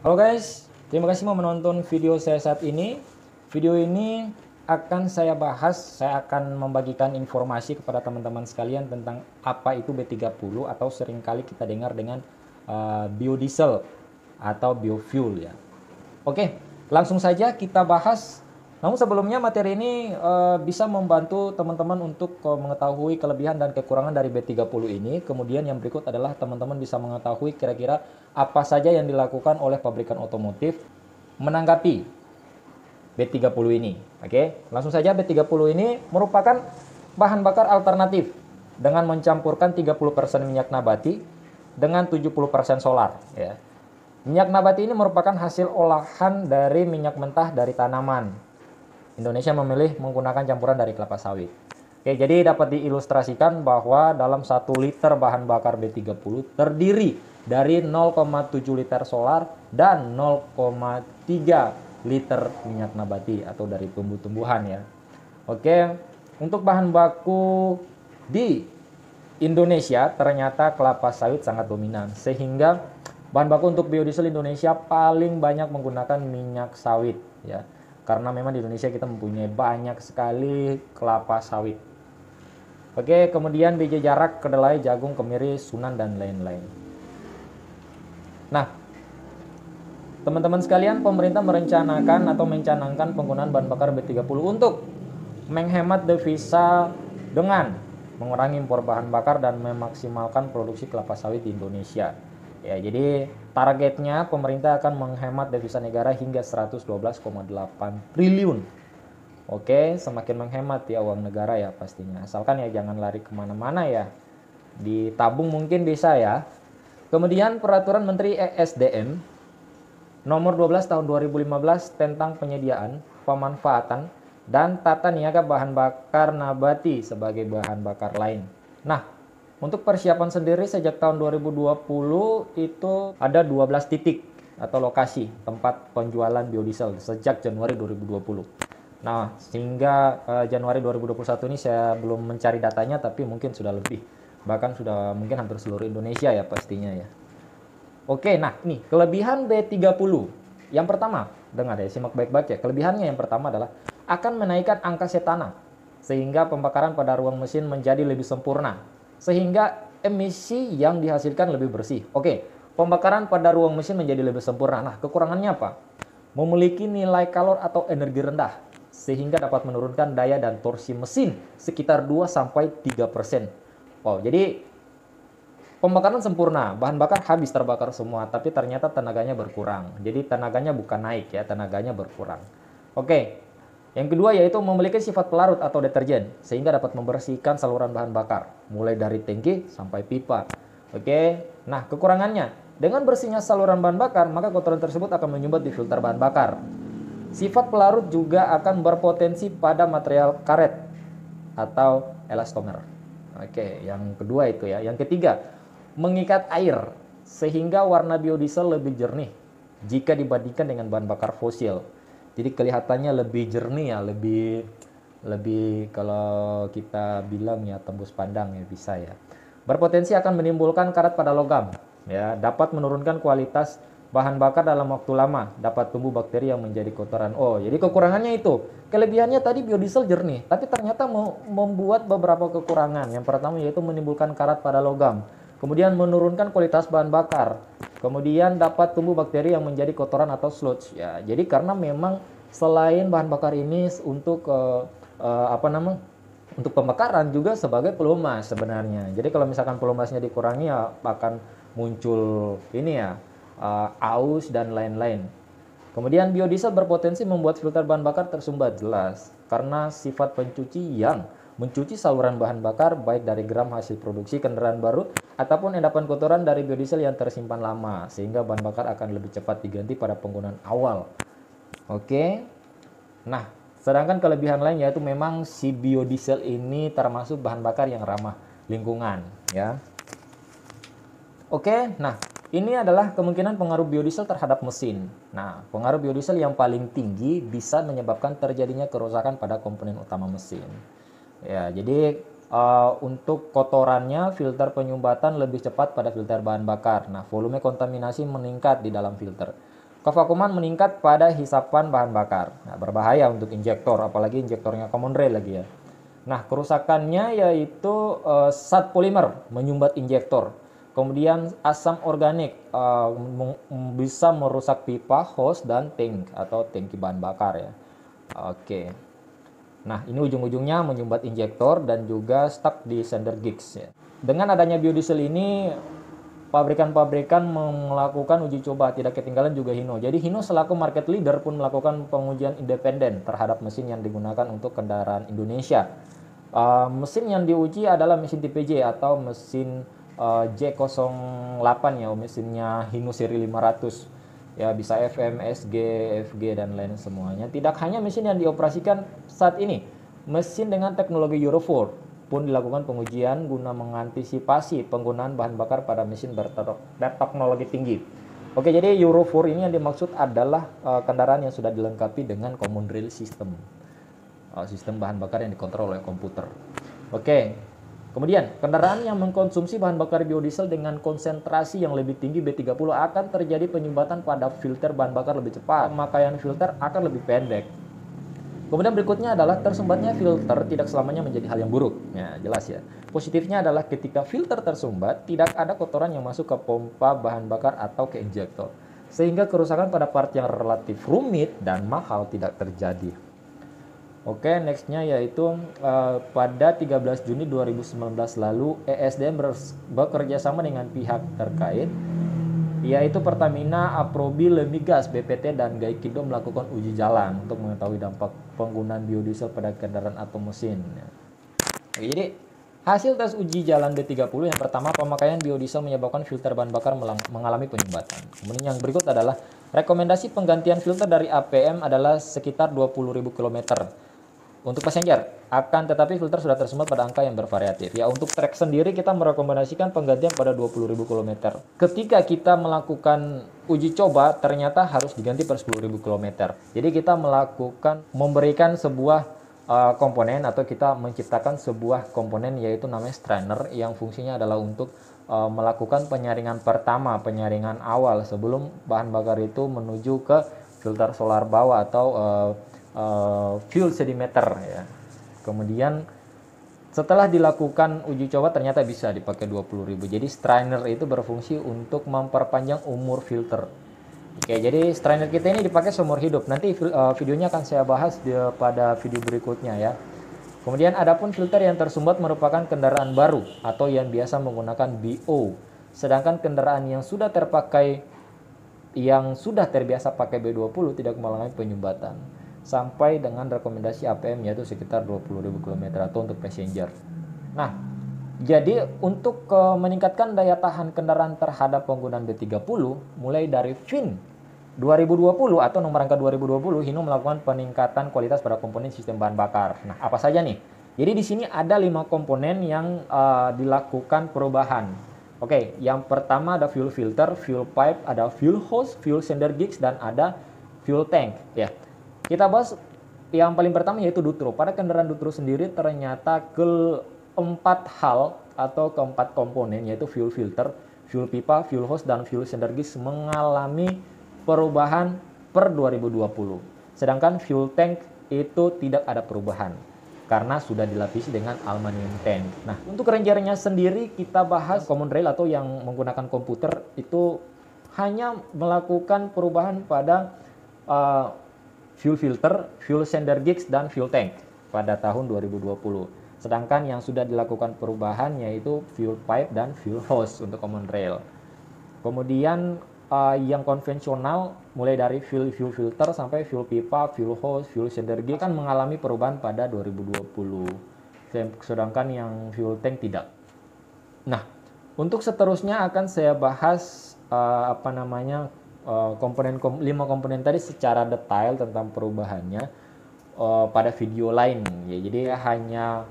Halo guys, terima kasih mau menonton video saya saat ini. Video ini akan saya bahas, saya akan membagikan informasi kepada teman-teman sekalian tentang apa itu B30 atau seringkali kita dengar dengan biodiesel atau biofuel ya. Oke, langsung saja kita bahas. Namun sebelumnya materi ini bisa membantu teman-teman untuk mengetahui kelebihan dan kekurangan dari B30 ini. Kemudian yang berikut adalah teman-teman bisa mengetahui kira-kira apa saja yang dilakukan oleh pabrikan otomotif menanggapi B30 ini. Oke, langsung saja. B30 ini merupakan bahan bakar alternatif dengan mencampurkan 30% minyak nabati dengan 70% solar ya. Minyak nabati ini merupakan hasil olahan dari minyak mentah dari tanaman. Indonesia memilih menggunakan campuran dari kelapa sawit. Oke, jadi dapat diilustrasikan bahwa dalam 1 liter bahan bakar B30 terdiri dari 0,7 liter solar dan 0,3 liter minyak nabati atau dari tumbuh-tumbuhan ya. Oke, untuk bahan baku di Indonesia ternyata kelapa sawit sangat dominan, sehingga bahan baku untuk biodiesel Indonesia paling banyak menggunakan minyak sawit ya. Karena memang di Indonesia kita mempunyai banyak sekali kelapa sawit. Oke, kemudian biji jarak, kedelai, jagung, kemiri, sunan, dan lain-lain. Nah, teman-teman sekalian, pemerintah merencanakan atau mencanangkan penggunaan bahan bakar B30 untuk menghemat devisa dengan mengurangi impor bahan bakar dan memaksimalkan produksi kelapa sawit di Indonesia. Ya, jadi targetnya pemerintah akan menghemat devisa negara hingga 112,8 triliun. Oke, semakin menghemat ya uang negara ya pastinya. Asalkan ya jangan lari kemana-mana ya. Ditabung mungkin bisa ya. Kemudian peraturan Menteri ESDM nomor 12 tahun 2015 tentang penyediaan, pemanfaatan, dan tata niaga bahan bakar nabati sebagai bahan bakar lain. Nah, untuk persiapan sendiri sejak tahun 2020 itu ada 12 titik atau lokasi tempat penjualan biodiesel sejak Januari 2020. Nah, sehingga Januari 2021 ini saya belum mencari datanya, tapi mungkin sudah lebih. Bahkan sudah mungkin hampir seluruh Indonesia ya pastinya ya. Oke, nah nih kelebihan B30. Yang pertama, dengar ya, simak baik-baik ya. Kelebihannya yang pertama adalah akan menaikkan angka setana sehingga pembakaran pada ruang mesin menjadi lebih sempurna, sehingga emisi yang dihasilkan lebih bersih. Oke, pembakaran pada ruang mesin menjadi lebih sempurna. Nah, kekurangannya apa? Memiliki nilai kalor atau energi rendah, sehingga dapat menurunkan daya dan torsi mesin sekitar 2-3%. Wow, jadi pembakaran sempurna, bahan bakar habis terbakar semua, tapi ternyata tenaganya berkurang. Jadi tenaganya bukan naik ya, tenaganya berkurang. Oke, yang kedua yaitu memiliki sifat pelarut atau deterjen, sehingga dapat membersihkan saluran bahan bakar, mulai dari tangki sampai pipa. Oke, nah kekurangannya, dengan bersihnya saluran bahan bakar, maka kotoran tersebut akan menyumbat di filter bahan bakar. Sifat pelarut juga akan berpotensi pada material karet atau elastomer. Oke, yang kedua itu ya. Yang ketiga, mengikat air, sehingga warna biodiesel lebih jernih jika dibandingkan dengan bahan bakar fosil. Jadi kelihatannya lebih jernih ya, lebih kalau kita bilang ya tembus pandang ya bisa ya. Berpotensi akan menimbulkan karat pada logam ya, dapat menurunkan kualitas bahan bakar dalam waktu lama, dapat tumbuh bakteri yang menjadi kotoran. Oh, jadi kekurangannya itu. Kelebihannya tadi biodiesel jernih, tapi ternyata membuat beberapa kekurangan. Yang pertama yaitu menimbulkan karat pada logam. Kemudian menurunkan kualitas bahan bakar. Kemudian dapat tumbuh bakteri yang menjadi kotoran atau sludge ya. Jadi karena memang selain bahan bakar ini untuk untuk pembakaran juga sebagai pelumas sebenarnya. Jadi kalau misalkan pelumasnya dikurangi ya akan muncul ini ya aus dan lain-lain. Kemudian biodiesel berpotensi membuat filter bahan bakar tersumbat, jelas karena sifat pencuci yang mencuci saluran bahan bakar baik dari gram hasil produksi kendaraan baru ataupun endapan kotoran dari biodiesel yang tersimpan lama, sehingga bahan bakar akan lebih cepat diganti pada penggunaan awal. Oke. Nah, sedangkan kelebihan lain yaitu memang si biodiesel ini termasuk bahan bakar yang ramah lingkungan ya. Oke, nah ini adalah kemungkinan pengaruh biodiesel terhadap mesin. Nah, pengaruh biodiesel yang paling tinggi bisa menyebabkan terjadinya kerusakan pada komponen utama mesin. Ya, jadi untuk kotorannya filter penyumbatan lebih cepat pada filter bahan bakar. Nah, volume kontaminasi meningkat di dalam filter. Kevakuman meningkat pada hisapan bahan bakar. Nah, berbahaya untuk injektor, apalagi injektornya common rail lagi ya. Nah, kerusakannya yaitu zat polimer menyumbat injektor. Kemudian asam organik bisa merusak pipa, hose, dan tank atau tangki bahan bakar ya. Oke. Nah, ini ujung-ujungnya menyumbat injektor dan juga stuck di sender gigs ya. Dengan adanya biodiesel ini, pabrikan-pabrikan melakukan uji coba, tidak ketinggalan juga Hino. Jadi Hino selaku market leader pun melakukan pengujian independen terhadap mesin yang digunakan untuk kendaraan Indonesia. Mesin yang diuji adalah mesin tipe J atau mesin J08 ya, mesinnya Hino seri 500. Ya, bisa FM, SG, FG, dan lain semuanya. Tidak hanya mesin yang dioperasikan saat ini, mesin dengan teknologi Euro 4 pun dilakukan pengujian guna mengantisipasi penggunaan bahan bakar pada mesin berteknologi tinggi. Oke, jadi Euro 4 ini yang dimaksud adalah kendaraan yang sudah dilengkapi dengan common rail system. Sistem bahan bakar yang dikontrol oleh komputer. Oke, kemudian kendaraan yang mengkonsumsi bahan bakar biodiesel dengan konsentrasi yang lebih tinggi B30 akan terjadi penyumbatan pada filter bahan bakar lebih cepat. Pemakaian filter akan lebih pendek. Kemudian berikutnya adalah tersumbatnya filter tidak selamanya menjadi hal yang buruk. Ya, jelas ya. Positifnya adalah ketika filter tersumbat, tidak ada kotoran yang masuk ke pompa bahan bakar atau ke injektor. Sehingga kerusakan pada part yang relatif rumit dan mahal tidak terjadi. Oke, nextnya yaitu pada 13 Juni 2019 lalu ESDM bekerja sama dengan pihak terkait, yaitu Pertamina, Aprobi, Lemigas, BPT, dan Gaikindo melakukan uji jalan untuk mengetahui dampak penggunaan biodiesel pada kendaraan atau mesin. Oke, jadi hasil tes uji jalan B30 yang pertama, pemakaian biodiesel menyebabkan filter bahan bakar mengalami penyumbatan. Kemudian yang berikut adalah rekomendasi penggantian filter dari APM adalah sekitar 20.000 km. Untuk passenger, akan tetapi filter sudah tersumbat pada angka yang bervariatif. Ya, untuk trek sendiri kita merekomendasikan penggantian pada 20.000 km. Ketika kita melakukan uji coba, ternyata harus diganti per 10.000 km. Jadi kita memberikan sebuah komponen atau kita menciptakan sebuah komponen yaitu namanya strainer yang fungsinya adalah untuk melakukan penyaringan pertama, penyaringan awal sebelum bahan bakar itu menuju ke filter solar bawah atau fuel sedimeter ya. Kemudian setelah dilakukan uji coba ternyata bisa dipakai 20.000. Jadi strainer itu berfungsi untuk memperpanjang umur filter. Oke, jadi strainer kita ini dipakai seumur hidup. Nanti videonya akan saya bahas pada video berikutnya ya. Kemudian adapun filter yang tersumbat merupakan kendaraan baru atau yang biasa menggunakan BO. Sedangkan kendaraan yang sudah terbiasa pakai B20 tidak mengalami penyumbatan sampai dengan rekomendasi APM yaitu sekitar 20.000 km atau untuk passenger. Nah, jadi untuk meningkatkan daya tahan kendaraan terhadap penggunaan B30 mulai dari VIN 2020 atau nomor angka 2020, Hino melakukan peningkatan kualitas pada komponen sistem bahan bakar. Nah, apa saja nih? Jadi di sini ada 5 komponen yang dilakukan perubahan. Oke, yang pertama ada fuel filter, fuel pipe, ada fuel hose, fuel sender gigs, dan ada fuel tank ya. Kita bahas yang paling pertama yaitu Dutro. Pada kendaraan Dutro sendiri ternyata keempat hal atau keempat komponen yaitu fuel filter, fuel pipa, fuel hose, dan fuel sender gigs mengalami perubahan per 2020. Sedangkan fuel tank itu tidak ada perubahan karena sudah dilapisi dengan aluminium tank. Nah, untuk rangernya sendiri kita bahas common rail atau yang menggunakan komputer itu hanya melakukan perubahan pada fuel filter, fuel sender gigs, dan fuel tank pada tahun 2020. Sedangkan yang sudah dilakukan perubahan yaitu fuel pipe dan fuel hose untuk common rail. Kemudian yang konvensional mulai dari fuel filter sampai fuel pipa, fuel hose, fuel sender gigs akan mengalami perubahan pada 2020. Sedangkan yang fuel tank tidak. Nah, untuk seterusnya akan saya bahas 5 komponen tadi secara detail tentang perubahannya pada video lain ya. Jadi hanya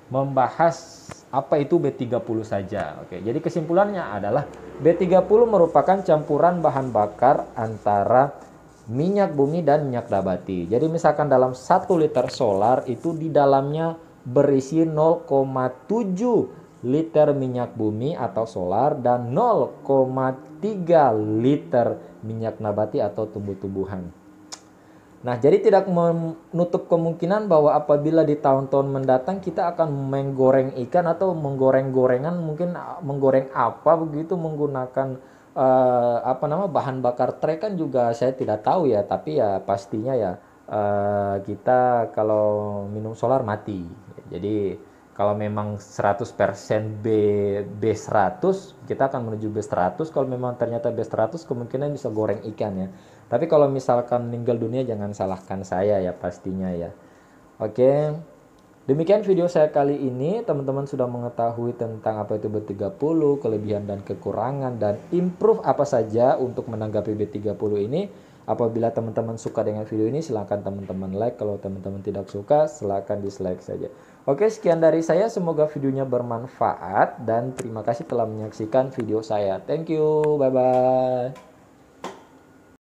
membahas apa itu B30 saja. Oke, jadi kesimpulannya adalah B30 merupakan campuran bahan bakar antara minyak bumi dan minyak nabati. Jadi misalkan dalam 1 liter solar itu di dalamnya berisi 0,75 liter minyak bumi atau solar dan 0,3 liter minyak nabati atau tumbuh-tumbuhan. Nah, jadi tidak menutup kemungkinan bahwa apabila di tahun-tahun mendatang kita akan menggoreng ikan atau menggoreng-gorengan, mungkin menggoreng apa begitu menggunakan bahan bakar trek kan juga saya tidak tahu ya, tapi ya pastinya ya kita kalau minum solar mati. Jadi kalau memang 100% B100, kita akan menuju B100. Kalau memang ternyata B100, kemungkinan bisa goreng ikan ya. Tapi kalau misalkan meninggal dunia, jangan salahkan saya ya pastinya ya. Oke, demikian video saya kali ini. Teman-teman sudah mengetahui tentang apa itu B30, kelebihan dan kekurangan, dan improve apa saja untuk menanggapi B30 ini. Apabila teman-teman suka dengan video ini, silahkan teman-teman like. Kalau teman-teman tidak suka, silahkan dislike saja. Oke, sekian dari saya. Semoga videonya bermanfaat dan terima kasih telah menyaksikan video saya. Thank you, bye-bye.